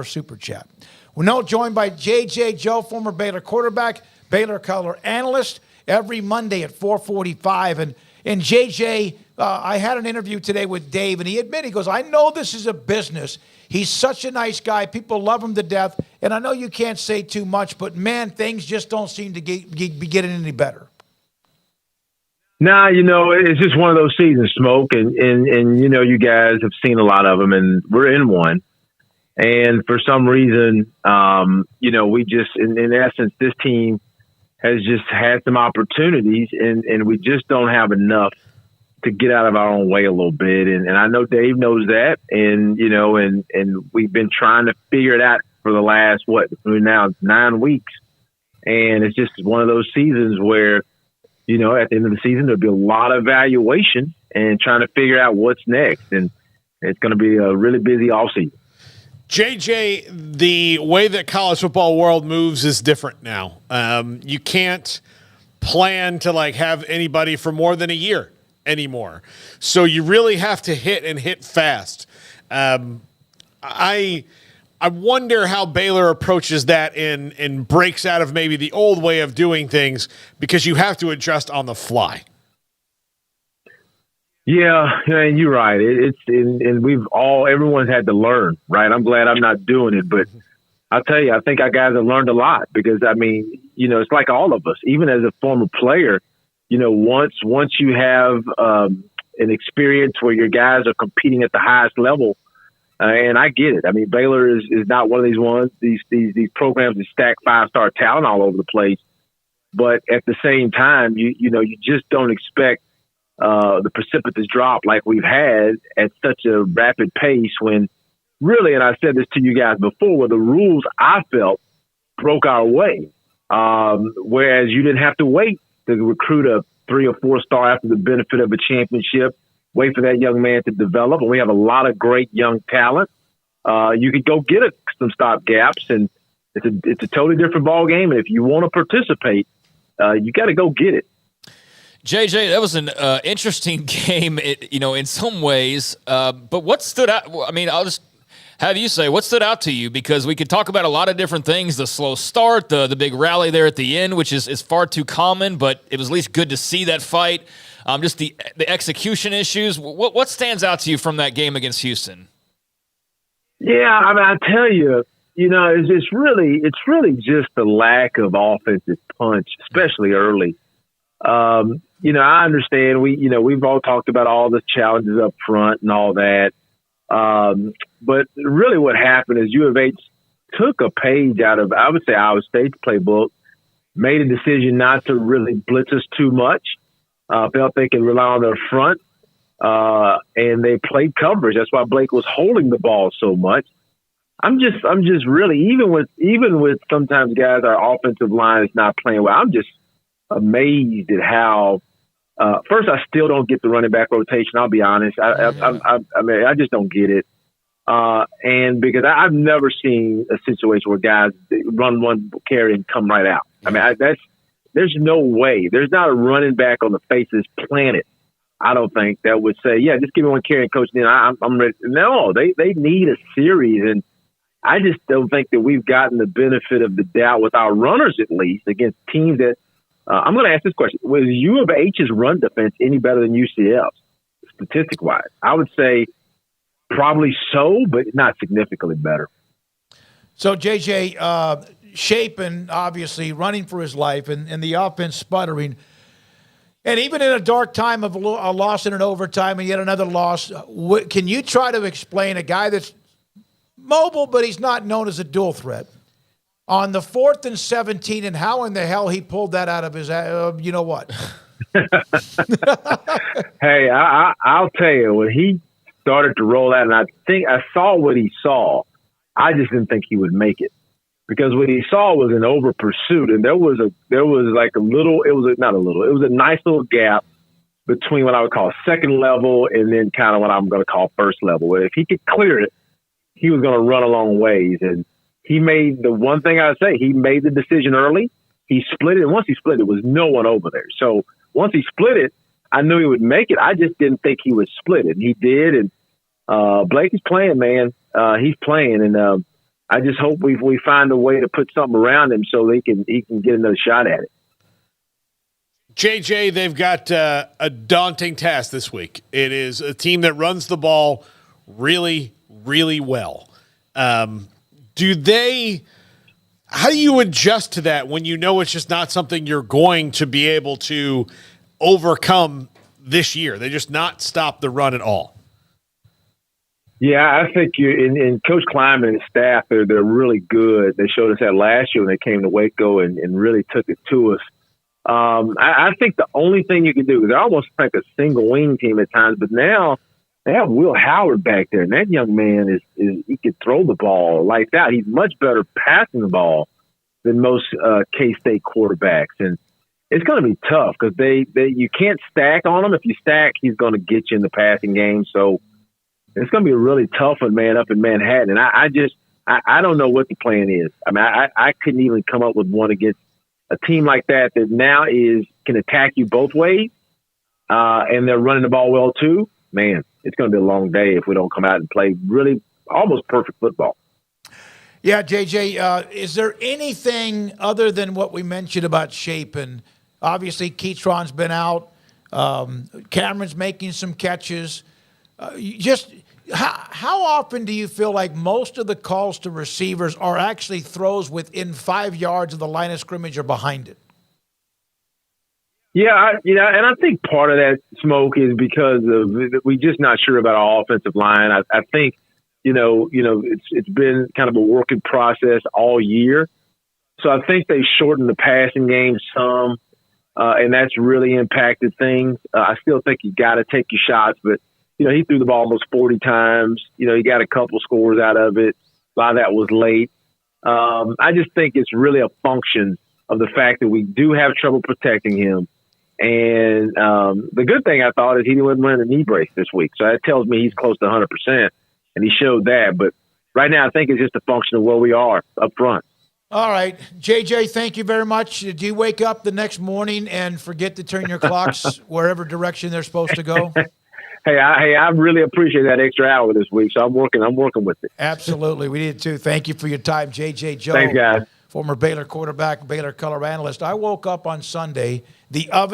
Super Chat. We're now joined by J.J. Joe, former Baylor quarterback, Baylor Color Analyst, every Monday at 4:45. And J.J., I had an interview today with Dave, and he admitted, he goes, I know this is a business. He's such a nice guy. People love him to death. And I know you can't say too much, but, man, things just don't seem to be getting any better. Nah, it's just one of those seasons, Smoke. And you guys have seen a lot of them, and we're in one. And for some reason, we just, in essence, this team has just had some opportunities, and we just don't have enough to get out of our own way a little bit. And I know Dave knows that. And, and we've been trying to figure it out for the last, now 9 weeks. And it's just one of those seasons where, at the end of the season, there'll be a lot of evaluation and trying to figure out what's next. And it's going to be a really busy offseason. JJ, the way that college football world moves is different now. You can't plan to have anybody for more than a year anymore. So you really have to hit fast. I wonder how Baylor approaches that and breaks out of maybe the old way of doing things, because you have to adjust on the fly. Yeah, and you're right. Everyone's had to learn, right? I'm glad I'm not doing it, but I'll tell you, I think our guys have learned a lot because, it's like all of us, even as a former player, once you have an experience where your guys are competing at the highest level, and I get it. Baylor is not one of these ones, these programs that stack 5-star talent all over the place. But at the same time, you just don't expect the precipitous drop like we've had at such a rapid pace when really, and I said this to you guys before, where the rules I felt broke our way. Whereas you didn't have to wait to recruit a 3 or 4-star after the benefit of a championship, wait for that young man to develop. And we have a lot of great young talent. You could go get some stop gaps, and it's a totally different ball game. And if you want to participate, you got to go get it. JJ, that was an interesting game, in some ways. But what stood out? I'll just have you say what stood out to you, because we could talk about a lot of different things: the slow start, the big rally there at the end, which is far too common, but it was at least good to see that fight. Just the execution issues. What stands out to you from that game against Houston? Yeah, I tell you, it's really just the lack of offensive punch, especially early. I understand we've all talked about all the challenges up front and all that. But really what happened is U of H took a page out of, I would say, Iowa State's playbook, made a decision not to really blitz us too much, felt they could rely on their front, and they played coverage. That's why Blake was holding the ball so much. I'm just really, even with sometimes guys, our offensive line is not playing well. I'm just amazed at how, first, I still don't get the running back rotation. I'll be honest. I just don't get it. And because I've never seen a situation where guys run one carry and come right out. There's no way. There's not a running back on the face of this planet, I don't think, that would say, yeah, just give me one carry and coach, then I'm ready. No, they need a series. And I just don't think that we've gotten the benefit of the doubt with our runners, at least, against teams that, I'm going to ask this question. Was U of H's run defense any better than UCF's, statistic-wise? I would say probably so, but not significantly better. So, JJ, Shapen, obviously, running for his life and the offense sputtering. And even in a dark time of a loss in an overtime and yet another loss, can you try to explain a guy that's mobile, but he's not known as a dual threat, on the 4th and 17, and how in the hell he pulled that out of his, you know what? Hey, I'll tell you, when he started to roll out, and I think I saw what he saw, I just didn't think he would make it, because what he saw was an over pursuit, and it was a nice little gap between what I would call second level and then kind of what I'm going to call first level. Where if he could clear it, he was going to run a long ways. And he made the one thing I would say, he made the decision early. He split it. And once he split it, was no one over there. So once he split it, I knew he would make it. I just didn't think he would split it. And he did. And Blake is playing, man. He's playing. And I just hope we find a way to put something around him so he can get another shot at it. JJ, they've got a daunting task this week. It is a team that runs the ball really, really well. How do you adjust to that when you know it's just not something you're going to be able to overcome this year? They just not stop the run at all. Yeah, I think and Coach Kleiman and his staff, they're really good. They showed us that last year when they came to Waco and really took it to us. I think the only thing you can do, they're almost like a single wing team at times, but now they have Will Howard back there, and that young man is he can throw the ball like that. He's much better passing the ball than most K-State quarterbacks, and it's going to be tough because you can't stack on him. If you stack, he's going to get you in the passing game. So it's going to be a really tough one, man, up in Manhattan. And I don't know what the plan is. I mean, I couldn't even come up with one against a team like that now can attack you both ways, and they're running the ball well too. Man, it's going to be a long day if we don't come out and play really almost perfect football. Yeah, JJ, is there anything other than what we mentioned about Shapen? Obviously, Keatron's been out. Cameron's making some catches. How often do you feel like most of the calls to receivers are actually throws within 5 yards of the line of scrimmage or behind it? Yeah, and I think part of that, Smoke, is because we're just not sure about our offensive line. I think, it's been kind of a working process all year. So I think they shortened the passing game some, and that's really impacted things. I still think you got to take your shots, but he threw the ball almost 40 times. He got a couple scores out of it. A lot of that was late. I just think it's really a function of the fact that we do have trouble protecting him. And the good thing I thought is he wasn't wearing a knee brace this week. So that tells me he's close to 100%, and he showed that. But right now I think it's just a function of where we are up front. All right. JJ, thank you very much. Do you wake up the next morning and forget to turn your clocks wherever direction they're supposed to go? Hey, I really appreciate that extra hour this week, so I'm working with it. Absolutely. We did too. Thank you for your time, JJ Joe. Thanks, guys. Former Baylor quarterback, Baylor color analyst. I woke up on Sunday, the oven